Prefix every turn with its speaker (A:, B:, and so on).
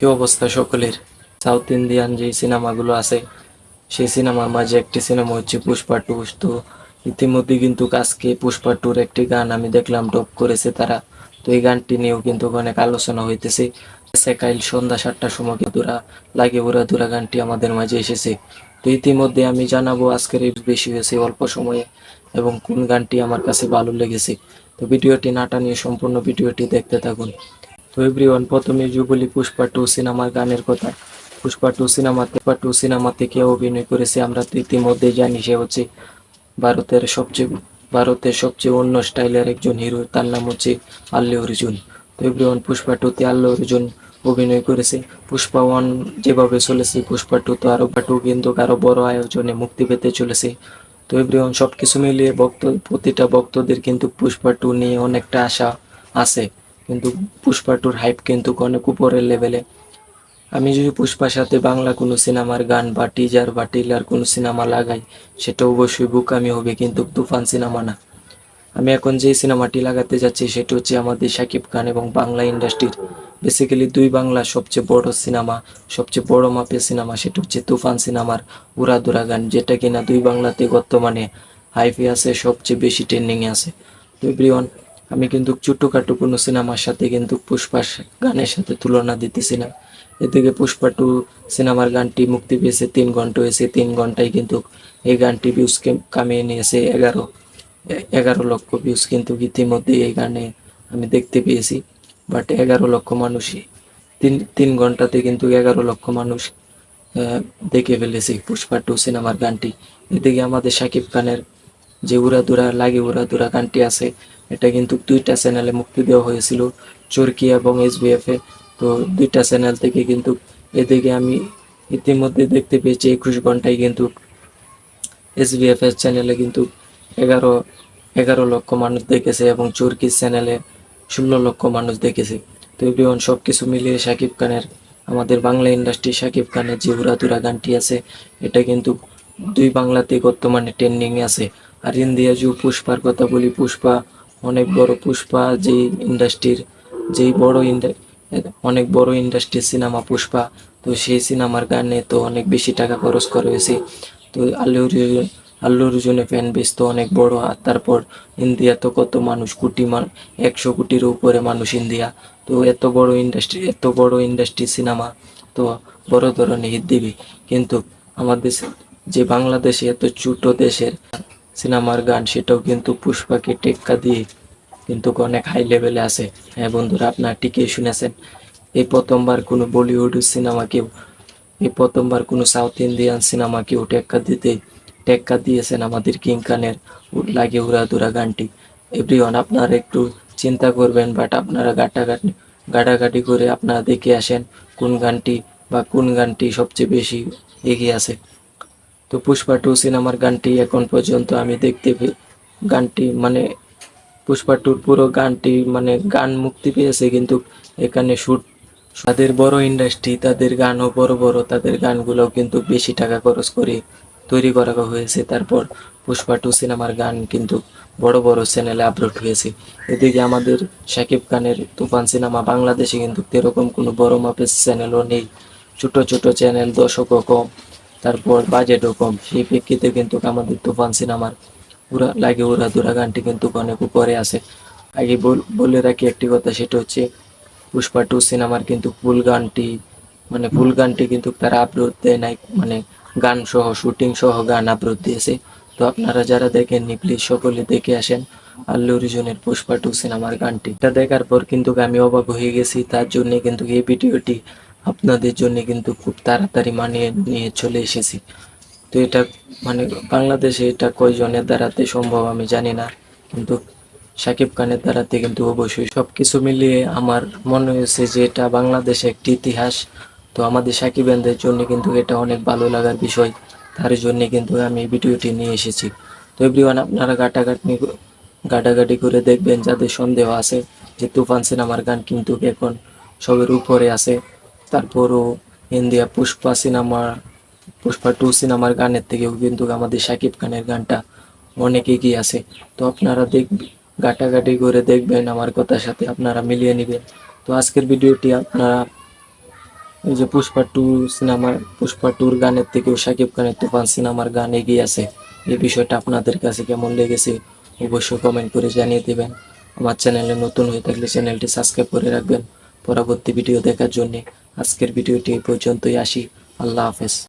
A: কি অবস্থা সকলের? সাউথ ইন্ডিয়ান যে সিনেমাগুলো আছে সেই সিনেমার মাঝে একটি সিনেমা হচ্ছে পুষ্পা টু। তো ইতিমধ্যে কিন্তু আজকে পুষ্পা টুর একটি গান আমি দেখলাম ডব করেছে তারা। তো এই গানটি নিয়েও কিন্তু অনেক আলোচনা হইতেছে। কাল সন্ধ্যা 7টার সময় কিন্তু লাগে উড়া দুরা গানটি আমাদের মাঝে এসেছে। তো ইতিমধ্যে আমি জানাবো আজকের এই বেশি হয়েছে অল্প সময়ে এবং কোন গানটি আমার কাছে ভালো লেগেছে। তো ভিডিওটি না টানিয়ে সম্পূর্ণ ভিডিওটি দেখতে থাকুন। তো এভরিওয়ান, প্রথমে যে বলি পুষ্পা টু সিনেমার গানের কথা। পুষ্পা টু সিনেমাতে কে অভিনয় করেছে আমরা তো ইতিমধ্যে জানি, সে হচ্ছে ভারতের সবচেয়ে ভারতের সবচেয়ে অন্য স্টাইলের একজন হিরো, তার নাম হচ্ছে আল্লু অর্জুন। তো এভরিওয়ান, পুষ্পা টুতে আল্লু অর্জুন অভিনয় করেছে। পুষ্পা ওয়ান যেভাবে চলেছে পুষ্পা টু তো টু কিন্তু আরো বড় আয়োজনে মুক্তি পেতে চলেছে। তো এভরিওয়ান, সবকিছু মিলিয়ে প্রতিটা ভক্তদের কিন্তু পুষ্পা টু নিয়ে অনেকটা আশা আছে। কিন্তু পুষ্পা টুর হাইপ কিন্তু অনেক উপরের লেভেলে। আমি যদি পুষ্পার সাথে বাংলা কোনো সিনেমার গান বা টিজার বা টেইলার কোনো সিনেমা লাগাই, সেটা অবশ্যই বোকামি হবে, কিন্তু তুফান সিনেমা না। আমি এখন যে সিনেমাটি লাগাতে যাচ্ছি সেটা হচ্ছে আমাদের শাকিব খান এবং বাংলা ইন্ডাস্ট্রির বেসিক্যালি দুই বাংলার সবচেয়ে বড় সিনেমা, সবচেয়ে বড় মাপের সিনেমা, সেটা হচ্ছে তুফান সিনেমার উড়াদুরা গান, যেটা কিনা দুই বাংলাতে বর্তমানে হাইপে আছে, সবচেয়ে বেশি ট্রেন্ডিংয়ে আছে। তো এভরিওয়ান, আমি কিন্তু ছোট্টখাটো কোনো সিনেমার সাথে কিন্তু পুষ্পার গানের সাথে তুলনা দিতেছি না। এদিকে পুষ্পা টু সিনেমার গানটি মুক্তি পেয়েছে 3 ঘন্টা হয়েছে, 3 ঘন্টায় কিন্তু এই গানটি ভিউজ কামিয়ে নিয়েছে 11 লক্ষ ভিউজ কিন্তু ইতিমধ্যে এই গানে আমি দেখতে পেয়েছি। বাট 11 লক্ষ মানুষই তিন তিন ঘন্টাতে কিন্তু 11 লক্ষ মানুষ দেখে ফেলেছে পুষ্পা টু সিনেমার গানটি। এদিকে আমাদের শাকিব খানের যে উড়াদুরা লাগে উড়াদুরা গানটি আছে, এটা কিন্তু দুইটা চ্যানেলে মুক্তি দেওয়া হয়েছিল, চরকি এবং SBF এ। তো দুইটা চ্যানেল থেকে কিন্তু এদিকে আমি ইতিমধ্যে দেখতে পেয়েছি 21 ঘন্টায় কিন্তু SBF এর চ্যানেলে কিন্তু এগারো 11 লক্ষ মানুষ দেখেছে এবং চরকির চ্যানেলে 16 লক্ষ মানুষ দেখেছে। তো এভরিওয়ান, সব কিছু মিলিয়ে শাকিব খানের, আমাদের বাংলা ইন্ডাস্ট্রি শাকিব খানের যে উড়াদুরা গানটি আছে, এটা কিন্তু দুই বাংলাতে বর্তমানে ট্রেন্ডিংয়ে আছে। আর ইন্ডিয়া যে পুষ্পার কথা বলি, পুষ্পা অনেক বড়, পুষ্পা যেই ইন্ডাস্ট্রির যেই বড় অনেক বড় ইন্ডাস্ট্রির সিনেমা পুষ্পা। তো সেই সিনেমার গানে তো অনেক বেশি টাকা খরচ করা হয়েছে। তো আল্লু অর্জুনের ফ্যান বেস তো অনেক বড়। আর তারপর ইন্ডিয়া তো কত মানুষ, 100 কোটির উপরে মানুষ ইন্ডিয়া। তো এত বড় ইন্ডাস্ট্রি সিনেমা তো বড় ধরনের হিট দিবি। কিন্তু আমাদের যে বাংলাদেশে এত ছোট দেশের সিনেমার গান, সেটাও কিন্তু পুষ্পাকে টেক্কা দিয়ে কিন্তু অনেক হাই লেভেলে আছে। হ্যাঁ বন্ধুরা, আপনারা ঠিকই শুনেছেন। এই প্রথমবার কোনো বলিউড সিনেমা কেউ এই প্রথমবার কোনো সাউথ ইন্ডিয়ান সিনেমাকেও টেক্কা দিয়েছেন আমাদের কিং খানের লাগে উড়াদুরা গানটি। এভরিওয়ান, আপনারা একটু চিন্তা করবেন, বাট আপনারা গাটাগাটি করে আপনারা দেখে আসেন কোন গানটি সবচেয়ে বেশি এগিয়ে আছে। তো পুষ্পা টু সিনেমার গানটি এখন পর্যন্ত আমি গানটি মানে পুষ্পা টুর পুরো গানটি মানে গান মুক্তি পেয়েছে, কিন্তু এখানে তাদের বড় ইন্ডাস্ট্রি, তাদের গানও বড় বড়, তাদের গানগুলোও কিন্তু বেশি টাকা খরচ করে তৈরি করা হয়েছে। তারপর পুষ্পা টু সিনেমার গান কিন্তু বড় বড় চ্যানেলে আপলোড হয়েছে। এদিকে আমাদের শাকিব খানের তুফান সিনেমা বাংলাদেশে কিন্তু এরকম কোনো বড় মাপের চ্যানেলও নেই, ছোট ছোট চ্যানেল, দর্শকও কম, তারপর বাজেটও কম। সেই প্রেক্ষিতে কিন্তু আমাদের তুফান সিনেমার উড়াদুরা গানটি কিন্তু অনেক উপরে আছে। আগে বলে রাখি একটি কথা, সেটা হচ্ছে পুষ্পা টু সিনেমার কিন্তু ফুল গানটি কিন্তু তারা আপলোড দেয় নাই, মানে গান সহ, শুটিং সহ গান আপলোড দিয়েছে। তো আপনারা যারা দেখেননি প্লিজ সকলে দেখে আসেন আল্লু অর্জুনের পুষ্পা টু সিনেমার গানটি। এটা দেখার পর কিন্তু আমি অবাক হয়ে গেছি, তার জন্য কিন্তু এই ভিডিওটি আপনাদের জন্য কিন্তু খুব তাড়াতাড়ি মানিয়ে নিয়ে চলে এসেছি। তো এটা মানে বাংলাদেশে এটা কয়জনের দ্বারাতে সম্ভব আমি জানি না, কিন্তু শাকিব খানের দ্বারাতে কিন্তু অবশ্যই। সবকিছু মিলিয়ে আমার মনে হয়েছে যে এটা বাংলাদেশে একটি ইতিহাস। তো আমাদের সাকিবেনদের জন্য কিন্তু এটা অনেক ভালো লাগার বিষয়, তার জন্য কিন্তু আমি এই ভিডিওটি নিয়ে এসেছি। তো এভরিওয়ান, আপনারা ঘাটাঘাটি করে দেখবেন যাদের সন্দেহ আছে যে তুফান সিনেমার গান কিন্তু এখন সবের উপরে আছে। তারপরও ইন্ডিয়া পুষ্পা টু সিনেমার গানের থেকেও কিন্তু আমাদের শাকিব খানের গানটা অনেক এগিয়ে আছে। তো আপনারা ঘাটাঘাটি করে দেখবেন, আমার কথার সাথে আপনারা মিলিয়ে নেবেন। তো আজকের ভিডিওটি আপনারা এই যে পুষ্পা টুর গানের থেকেও শাকিব খানের তুফান সিনেমার গান এগিয়ে আছে। এই বিষয়টা আপনাদের কাছে কেমন লেগেছে অবশ্যই কমেন্ট করে জানিয়ে দেবেন। আমার চ্যানেলে নতুন হয়ে থাকলে চ্যানেলটি সাবস্ক্রাইব করে রাখবেন পরবর্তী ভিডিও দেখার জন্য। আজকের ভিডিওটি এই পর্যন্তই, আসি। আল্লাহ হাফেজ।